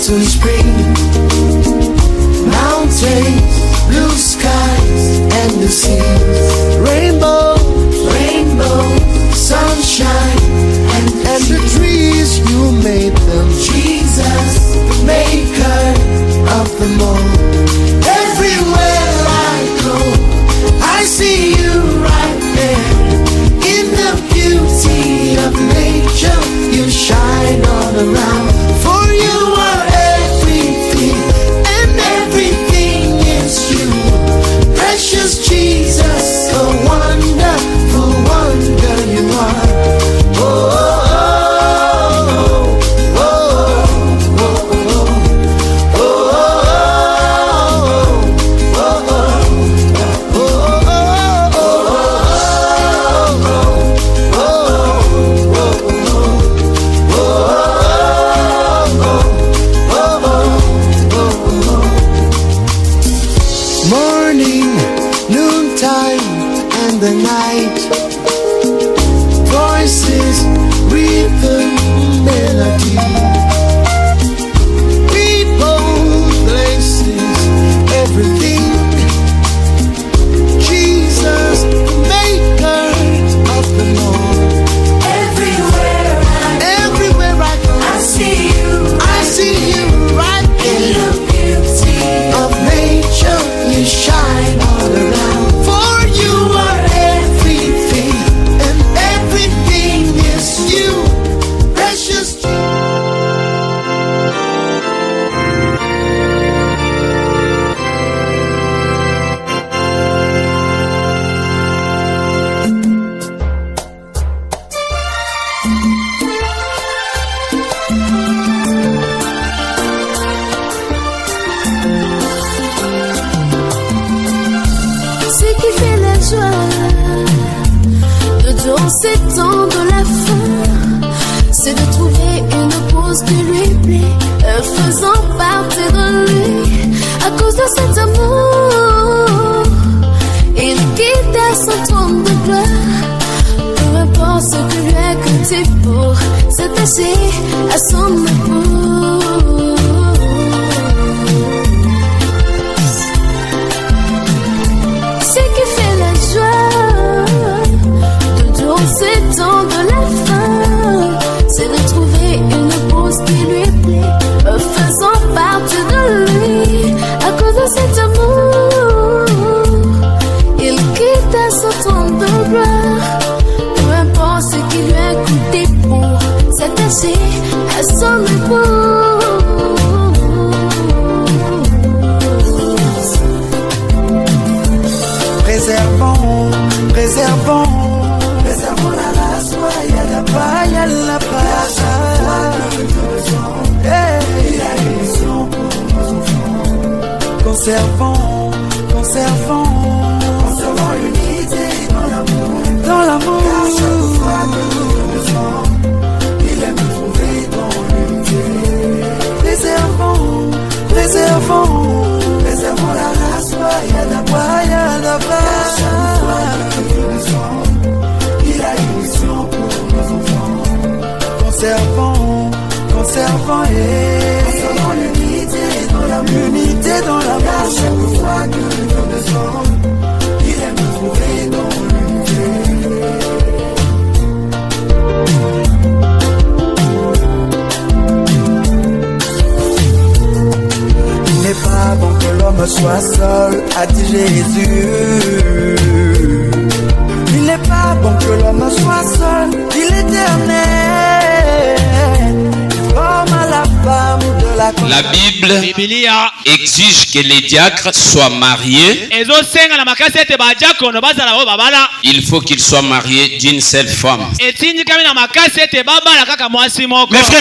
autumn, spring, mountains, blue skies, and the seas, rainbow, sunshine, and the trees, you made them. Jesus, the maker of them all. Everywhere I go, I see you right there. In the beauty of nature, you shine all around. For you are everything, and everything is you. Precious Jesus, a wonderful wonder you are. Morning, noontime, and the night. Voices, rhythm, melody. People, places, everything. Jesus, the maker of them all. Everywhere I go, I see you right in the beauty of nature. You shine all around. For you are everything, and everything is you. Precious dans ces temps de la fin, c'est de trouver une cause qui lui plaît, faisant partie de lui. À cause de cet amour, il quitte son trône de gloire. Peu importe ce que lui a coûté pour s'attacher à son amour. Ce qui fait la joie dans ces temps de la fin, c'est de trouver une cause qui lui plaît, faisant partie de lui. À cause de cet amour, il quitte son trône de gloire. Peu importe ce qui lui a coûté pour s'attacher à son époux. Préservons la race, y'a la paix. Il a une mission pour nos enfants. Conservons l'unité dans l'amour. Car chaque fois que nous avons besoin, il aime nous trouver dans l'unité. Préservons la race, y'a la paix. Car chaque fois que nous avons besoin, il a une mission pour nos enfants. Conservons l'unité dans l'amour. Car chaque fois que nous avons besoin, il aime nous trouver dans l'unité. Il n'est pas bon que l'homme soit seul, a dit Jésus. Il n'est pas bon que l'homme soit seul, dit l'Éternel. Comme à la femme de La Bible exige que les diacres soient mariés. Il faut qu'ils soient mariés d'une seule femme. Mes frères,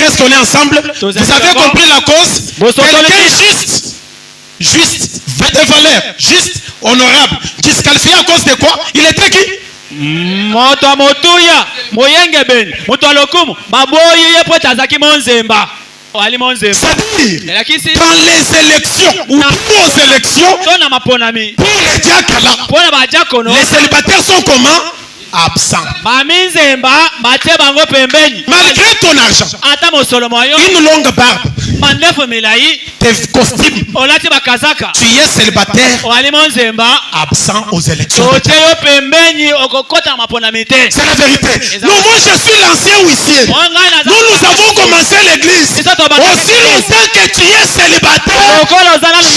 est-ce qu'on est ensemble? Vous avez compris la cause? Quelqu'un juste, de valeur, juste, honorable, disqualifié à cause de quoi? Il était qui? Moto motuya moyenge ben moto alokumu baboyi ye po tazaki monzemba ali monzemba. C'est-à-dire dans les élections ou aux élections pour les diacres là, les célibataires sont comment? Absents. Malgré ton argent, une longue barbe, mandefu milai tes costumes. olati bakazaka Tu es célibataire, olimo nzemba absent aux élections. tote yo pembeni okokota maponami te. C'est la vérité. Non, moi je suis l'ancien huissier. Nous avons commencé l'église. Aussi longtemps que tu es célibataire,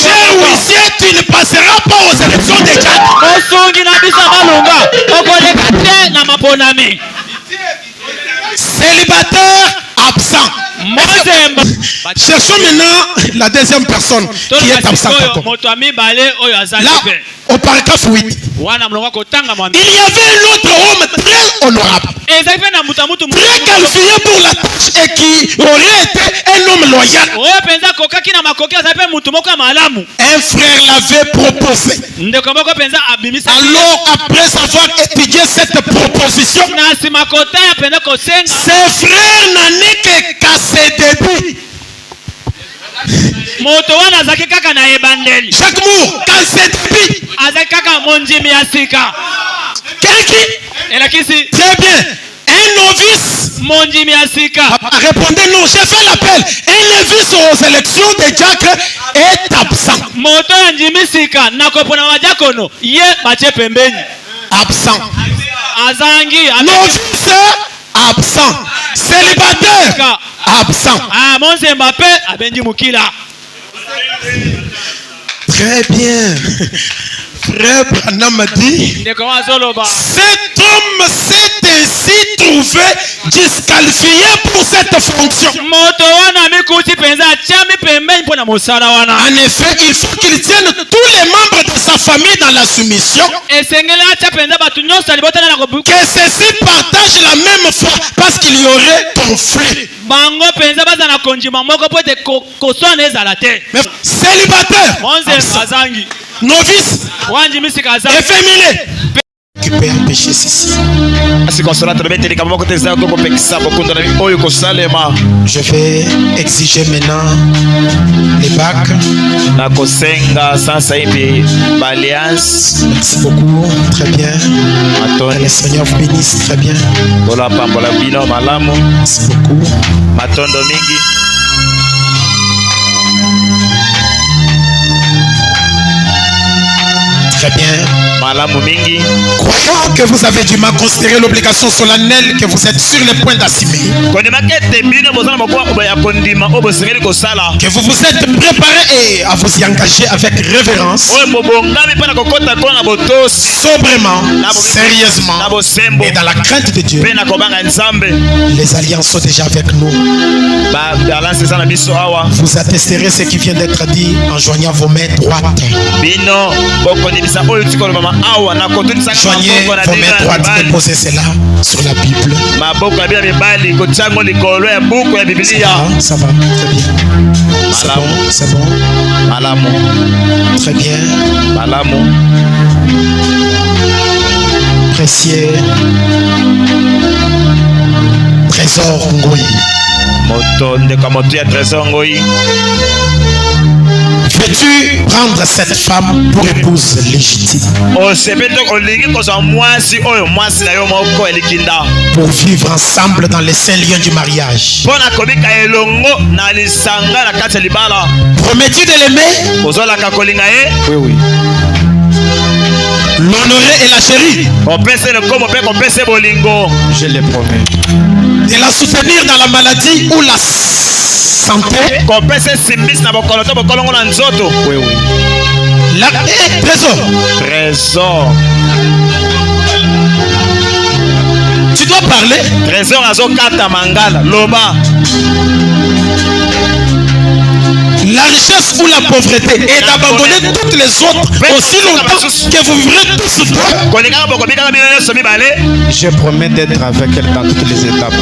cher huissier, tu ne passeras pas aux élections des diacres. osungi na biso malunga okoleka te na maponami. Célibataire, absent. Mozemba Cherchons maintenant la deuxième personne qui est absente. moto ya mibale oyo azali Là, pe au paragraphe 8, wana mlongo kotanga mwami il y avait un autre homme très honorable, ezali pe na mutu très qualifié pour la tâche et qui aurait été un homme loyal. oyo mpenza kokaki na makoki azali pe mutu moko ya malamu. Un frère l'avait proposé. ndeko moko mpenza abimisa Alors, après avoir étudié cette proposition, na nsima kotaya mpenza kosenga ses frères n'en est que qu'à ses débuts. moto wana azalaki kaka na ebandeli Chaque mot, qu'à ses débuts. azalaki kaka mondimi ya sika Quelqu'un, elakisi très bien, un novice. mondimi ya sika. Répondez non, j'ai fait l'appel. Un novice aux élections des diacres est absent. moto ya ndimi sika na kopona madiakono ye batie pembeni Absent. azangi Novice, absent. Célibataire, absent. monzemba mpe abendi mokila. Très bien. Frère Branham m'a dit, ndeko azoloba cet homme s'est ainsi trouvé disqualifié pour cette fonction. moto wana mikuti mpenza atiami pembeni mpo na mosala wana. En effet, il faut qu'il tienne tous les membres de sa famille dans la soumission. esengeli atia mpenza bato nyonso ya libota na Que ceux-ci partagent la même foi parce qu'il y aurait conflit. bango mpenza baza na kondima moko po ete koswana ezala te. Mais célibataire, monzemba azangi novice, wandimisika azangi efféminé, qui peut empêcher ceci. Je vais exiger maintenant les bacs. nakosenga sasa hivi baliance Merci beaucoup, très bien. Que le Seigneur vous bénisse, très bien. olapambola bino malamu Merci beaucoup. matondo mingi Très bien. malamu mingi. Croyant que vous avez dûment considéré l'obligation solennelle que vous êtes sur le point d'assumer, kondimaka ete bino boza na makuwa ya kondima oyo bosengeli kosala que vous vous êtes préparé et à vous y engager avec révérence, oyo bobongami mpe na kokota kona na botosi sobrement, na sérieusement bosembo et dans la crainte de Dieu. mpe na kobanga nzambe. Les alliances sont déjà avec nous. balance eza na biso awa Vous attesterez ce qui vient d'être dit en joignant vos mains droites. bino bokondimisa oyo tikolobama awa na kotunisanga Joignez maboko na vos bino mains ya droites, mibali déposez cela sur la Bible. maboko ya bino ya mibali kotia yango likolo ya buku ya bibilia. Ça va, très bien. C'est Malamu. bon, c'est bon. malamu Très bien. malamu Précieux trésor Ngoi. moto ndeko ya motu ya trésor ngoi. Veux-tu prendre cette femme pour épouse légitime, osepeli to olingi kozwa mwasi oyo mwasi na yo moko elikinda pour vivre ensemble dans les saints liens du mariage? mpo na kobika elongo na lisanga na kati ya libala. Promets-tu de l'aimer, ozolaka kolinga ye l'honorer et la chérir, kopesa elekomo mpe kopesa bolingo je le promets, de la soutenir dans la maladie ou la santé, kopesa esimbisi na bokolo to bokolongo na nzoto. la trésor. trésor Tu dois parler. trésor azokata mangala loba La richesse ou la pauvreté et d'abandonner toutes les autres aussi longtemps que vous vivrez tous deux. kolingaka bokobikaka bino nyonso mibale. Je promets d'être avec elle dans toutes les étapes.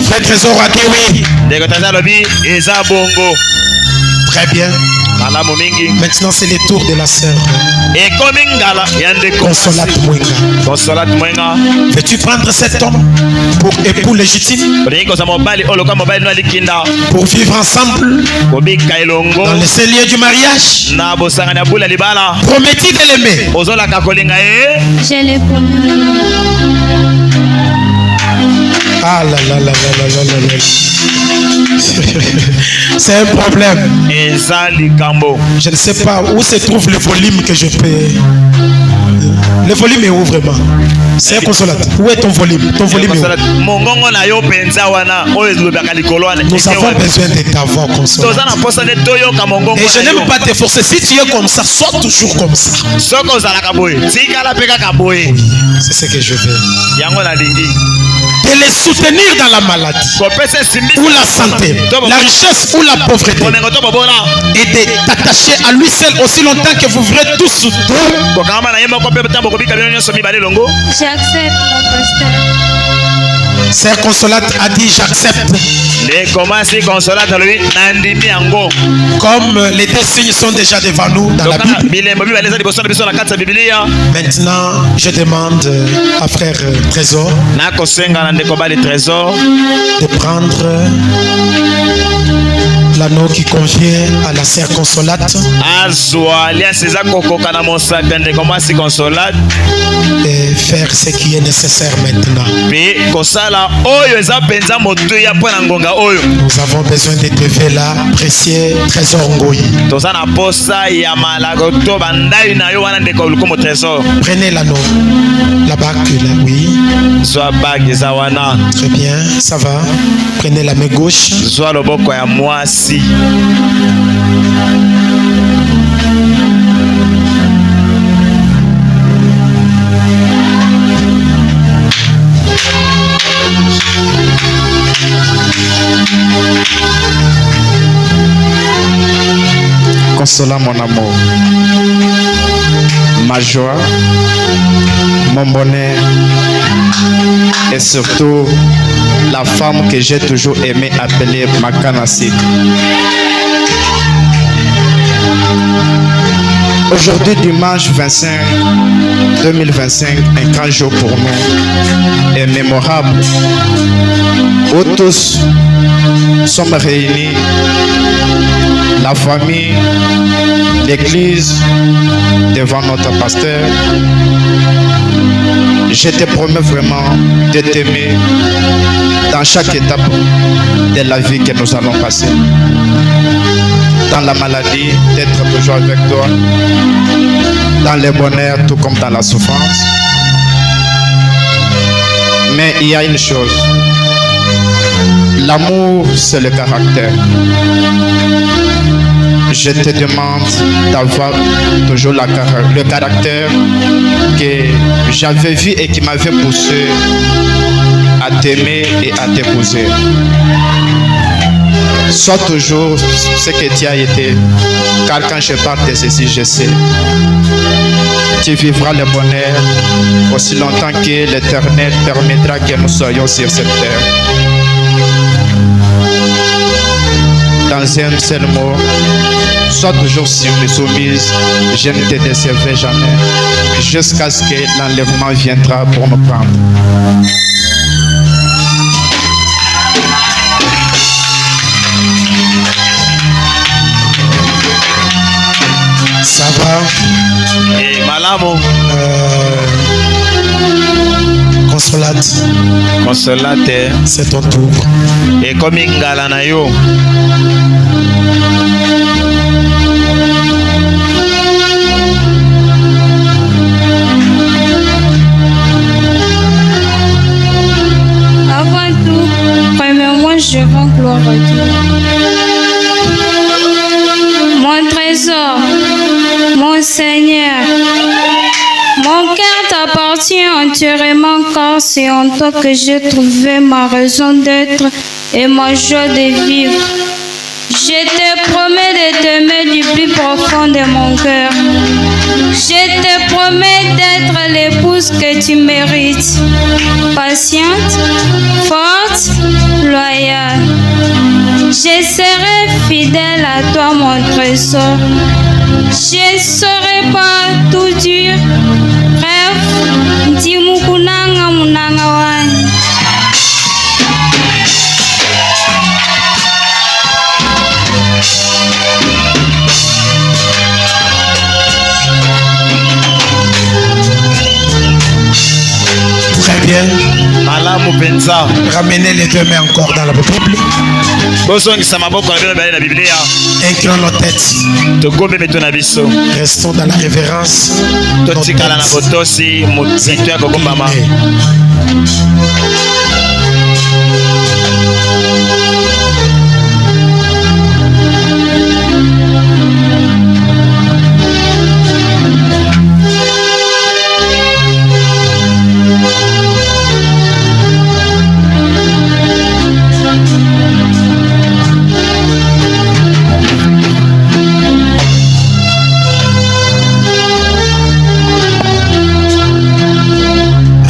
Frère Trésor a dit oui. ndeko taza alobi eza bongo Très bien. malamu mingi. Maintenant, c'est le tour de la sœur ekomi ngala ya ndeko Consolate Mwenga. Consolate mwenga. Veux-tu prendre cet homme pour époux légitime, olingi kozwa mobali oyo lokola mobali no alikinda pour vivre ensemble kobika elongo dans les saints lieux du mariage? na bosangani ya bula libala. Promets-tu de l'aimer? ozolaka kolinga ye Je le promets. Ah là là là là là là là là. C'est un problème. eza likambo. Je ne sais pas où se trouve le volume que je peux. Le volume est où vraiment? C'est un consolateur. Où est ton volume? Ton volume est où? mongongo na yo penza wana oyo ezolobaka likolo wana. Nous avons besoin de ta voix consolateur. toza na posa nde toyoka mongongo. Et je n'aime pas te forcer. Si tu es comme ça, sois toujours comme ça. soki ozalaka boye tikala mpe kaka boye. Oui, c'est ce que je veux. yango nalingi De les soutenir dans la maladie kopesa esimbi ou la santé, la richesse ou la pauvreté. bomengo to bobola. Et de t'attacher à lui seul aussi longtemps que vous verrez tous sous deux. bokangama na ye moko mpe ntango bobika bino nyonso mibale elongo. J'accepte, mon pasteur. Sœur Consolate a dit j'accepte. ndekomasi consolate alobi nandimi yango. Comme les deux signes sont déjà devant nous dans la tokana Bible. bilembo mibale eza liboso na biso na kati ya bibilia. Maintenant, je demande à frère Trésor nakosenga na ndeko bali trésor de prendre l'anneau qui convient à la sœur Consolate azwa alias eza kokoka na mosaka ya ndeko mwasi consolate et faire ce qui est nécessaire maintenant. mpe kosala oyo eza mpenza motuya mpo na ngonga oyo. Nous avons besoin de te là, précieux Trésor Ngoyi. toza na posa ya malako to bandai na yo wana ndeko lukomo trésor. Prenez l'anneau. La bague là, oui. zwa bag eza wana. Très bien, ça va. Prenez la main gauche. zwa loboko ya mwasi. Consola mon amour, ma joie, mon bonheur et surtout la femme que j'ai toujours aimé appeler Makanasi. Aujourd'hui, dimanche 25 2025, un grand jour pour nous et mémorable où tous sommes réunis, la famille, l'église, devant notre pasteur. Je te promets vraiment de t'aimer dans chaque étape de la vie que nous allons passer. Dans la maladie, d'être toujours avec toi. Dans le bonheur, tout comme dans la souffrance. Mais il y a une chose. L'amour, c'est le caractère. Je te demande d'avoir toujours le caractère que j'avais vu et qui m'avait poussé à t'aimer et à t'épouser. Sois toujours ce que tu as été, car quand je parle de ceci, je sais. Tu vivras le bonheur aussi longtemps que l'Éternel permettra que nous soyons sur cette terre. Dans un seul mot, sois toujours soumise, je ne te décevrai jamais, jusqu'à ce que l'enlèvement viendra pour nous prendre. Ça va? Et malamu. Consolate. Consolate. C'est ton tour. Et comme ngala na yo. Avant tout, premièrement, je rends gloire à Dieu. Mon trésor, mon Seigneur, mon cœur t'appartient entièrement car c'est en toi que j'ai trouvé ma raison d'être et ma joie de vivre. Je te promets de t'aimer du plus profond de mon cœur. Je te promets d'être l'épouse que tu mérites. Patiente, forte, loyale. Je serai fidèle à toi, mon trésor. Je ne serai pas tout dur. Bref, Timukunanga Munanga Wani. Très bien. Ramenez les deux mains encore dans la Bible. Inclinons nos têtes. Restons dans la révérence.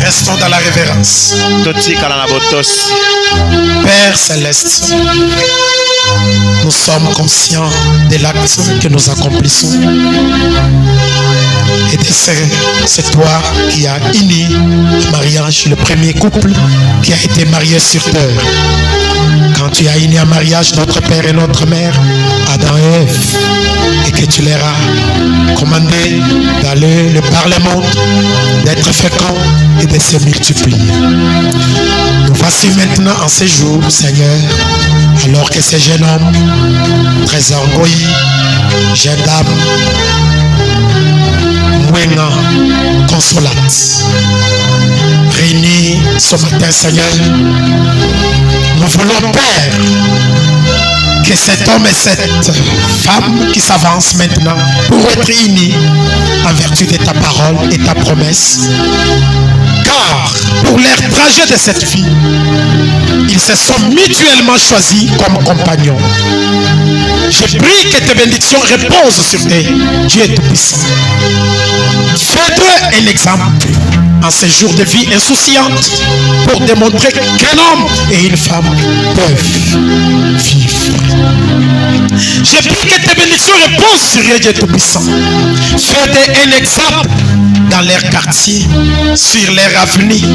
Restons dans la révérence. Père Céleste, nous sommes conscients de l'acte que nous accomplissons. Et c'est toi qui as uni le mariage, le premier couple qui a été marié sur terre. Quand tu as uni en mariage notre père et notre mère, Adam et Ève, et que tu leur as commandé d'aller par le monde, d'être féconds et de se multiplier. Nous voici maintenant en ce jour, Seigneur, alors que ce jeune homme, très orgueilleux, jeune dame, Mwenga, consolate, réunis ce matin, Seigneur, nous voulons, Père, que cet homme et cette femme qui s'avancent maintenant pour être unis en vertu de ta parole et ta promesse, car pour leur trajet de cette vie, ils se sont mutuellement choisis comme compagnons. Je prie que tes bénédictions reposent sur eux, Dieu Tout-Puissant. Fais-toi un exemple en ces jours de vie insouciante pour démontrer qu'un homme et une femme peuvent vivre. Je prie que tes bénédictions reposent sur eux, Dieu Tout-Puissant. Fais-toi un exemple dans leur quartier, sur leur avenir,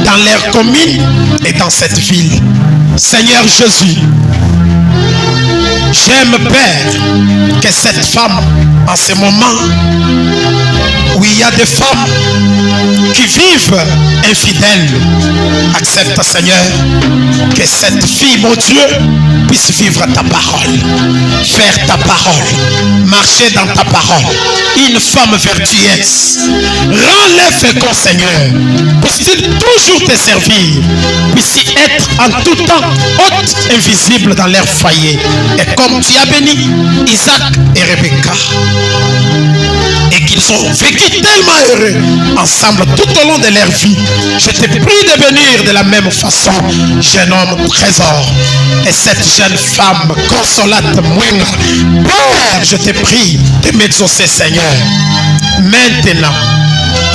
dans leur commune et dans cette ville. Seigneur Jésus, j'aime, Père, que cette femme, en ce moment où il y a des femmes qui vivent infidèles, accepte, Seigneur, que cette fille, mon Dieu, puisse vivre ta parole, faire ta parole, marcher dans ta parole. Une femme vertueuse, rends-les féconds, Seigneur, puisse-t-il toujours te servir, puisse être en tout temps haute, invisible dans leur foyer, et comme tu as béni Isaac et Rebecca, et qu'ils ont vécu tellement heureux ensemble tout au long de leur vie, je te prie de bénir de la même façon jeune homme trésor et cette jeune femme consolate Mwenga. Père, je te prie de m'exaucer, Seigneur, maintenant,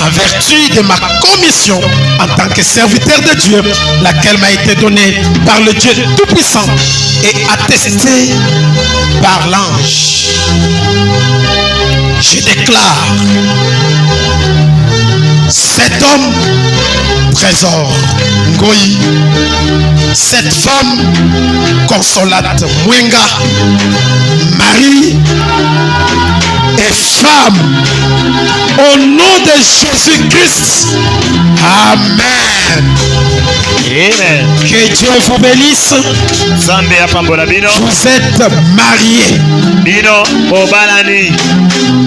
en vertu de ma commission en tant que serviteur de Dieu, laquelle m'a été donnée par le Dieu Tout-Puissant et attestée par l'ange. Je déclare cet homme trésor Ngoyi, cette femme consolate Mwenga, Marie et femme, au nom de Jésus-Christ. Amen. Amen. Que Dieu vous bénisse. Vous êtes mariés.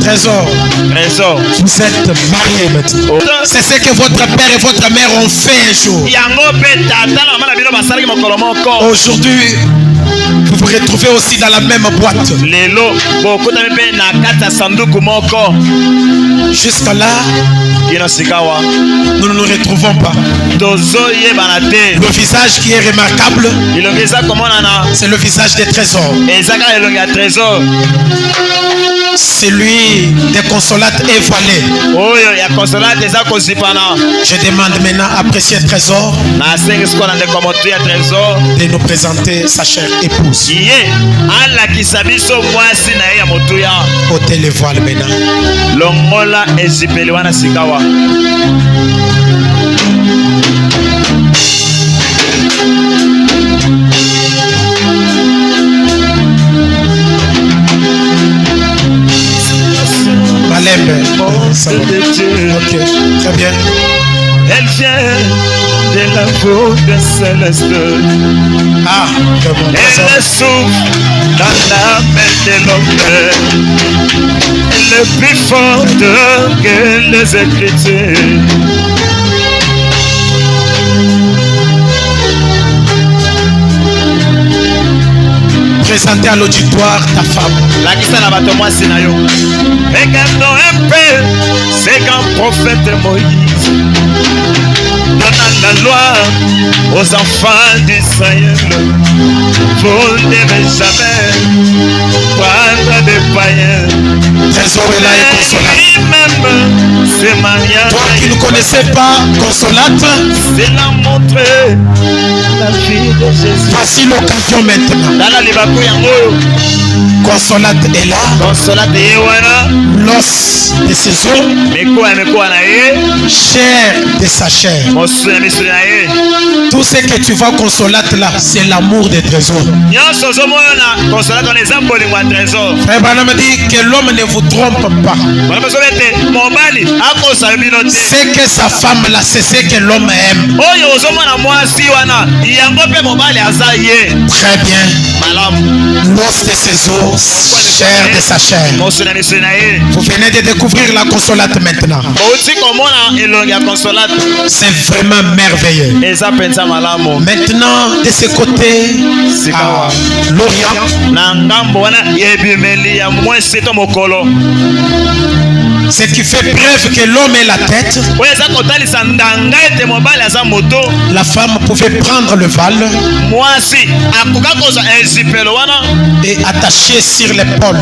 Trésor. Vous êtes mariés maintenant. C'est ce que votre père et votre mère ont fait un jour. Aujourd'hui, vous vous retrouvez aussi dans la même boîte. Jusqu'à là, nous ne nous retrouvons pas. Le visage qui est remarquable, c'est le visage des trésors. Celui des consolates est voilé. Je demande maintenant à précieux trésor de nous présenter sa chère épouse. Ôtez les voiles maintenant. Malembe. Ok, très bien. Elle vient de la voûte céleste. Ah, très bon. Elle souffle dans la main de l'homme. Elle est plus forte que les Écritures. Présenter à l'auditoire ta femme. Regardons un peu ces grands prophètes Moïse, donnant la loi aux enfants d'Israël. Vous ne devez jamais prendre des païens. Trésor est là et Consolate. Même c'est Maria. Toi qui ne connaissais pas Consolate, c'est la montrer la vie de Jésus. voici l'occasion maintenant. Consolate est là. Consolate est là. L'os de ses os, chair de sa chair. Tout ce que tu vois Consolate là, c'est l'amour des trésors. Frère Branham dit que l'homme ne vous trompe pas. C'est que sa femme là, c'est ce que l'homme aime. Très bien. L'os de ses os, chair de sa chair. Vous venez de découvrir la Consolate maintenant. C'est vraiment merveilleux. Maintenant, de ce côté, l'Orient, ce qui fait preuve que l'homme est la tête, la femme pouvait prendre le val et attacher sur l'épaule.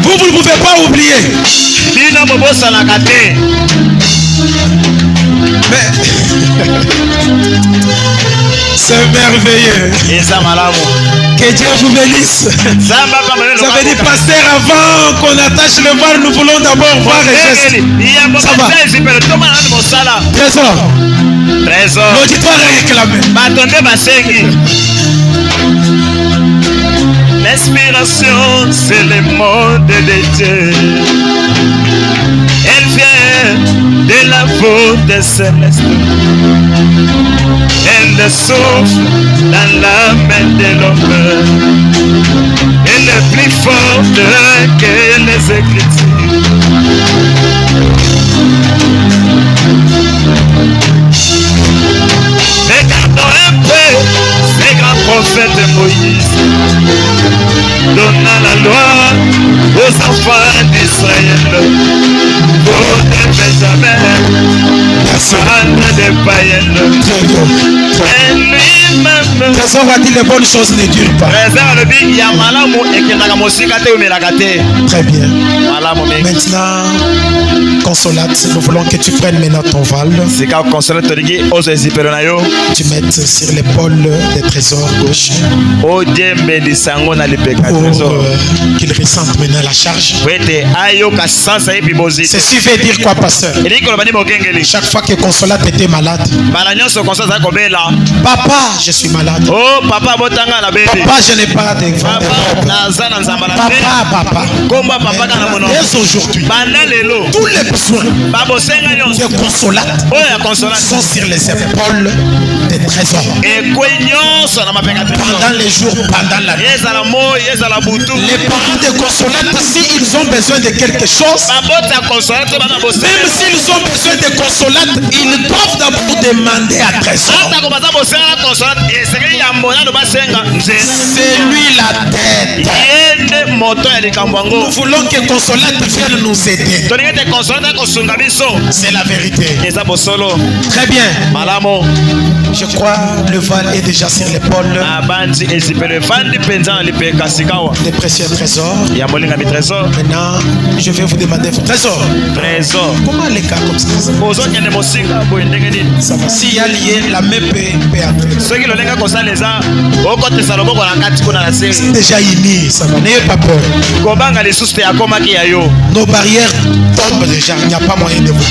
Vous ne pouvez pas oublier. Mais c'est merveilleux. Que Dieu vous bénisse. Ça veut dire, pasteur, avant qu'on attache le voile, nous voulons d'abord voir les gestes. Ça va. Trésor. L'auditoire est réclamé. L'inspiration, c'est le monde de Dieu. Elle vient de la voûte céleste. Elle souffle dans la main de l'homme. Elle est plus forte que les Écritures. Regardons un peu ces grands prophètes Moïse, donnant la loi aux enfants d'Israël. Vous ne devez jamais prendre des païens. Et lui-même, Trésor a dit les bonnes choses ne durent pas. Très bien. Maintenant, Consolate, nous voulons que tu prennes maintenant ton val. Tu mettes sur l'épaule des trésors gauche. Pour qu'il ressente maintenant la charge. Ceci veut dire quoi, pasteur? Chaque fois que Consolate était malade, papa, je suis malade. Oh, papa, papa, je n'ai pas de papa. Dès aujourd'hui, tous les besoins de Consolate sont sur les épaules des trésors. Pendant les jours, pendant la nuit. Les parents de Consolate, s'ils ont besoin de quelque chose, même s'ils ont besoin de Consolate, ils doivent d'abord demander à Trésor. C'est lui la tête. Nous voulons que Consolate vienne nous aider. C'est la vérité. Très bien. Je crois le val est déjà sur l'épaule. Les précieux trésors. Maintenant, je vais vous demander, trésor. Comment les cas comme ça? Ça va. S'il y a lié, la main peut entrer. C'est déjà uni, ça va. N'ayez pas peur. Nos barrières tombent déjà. Il n'y a pas moyen de vous.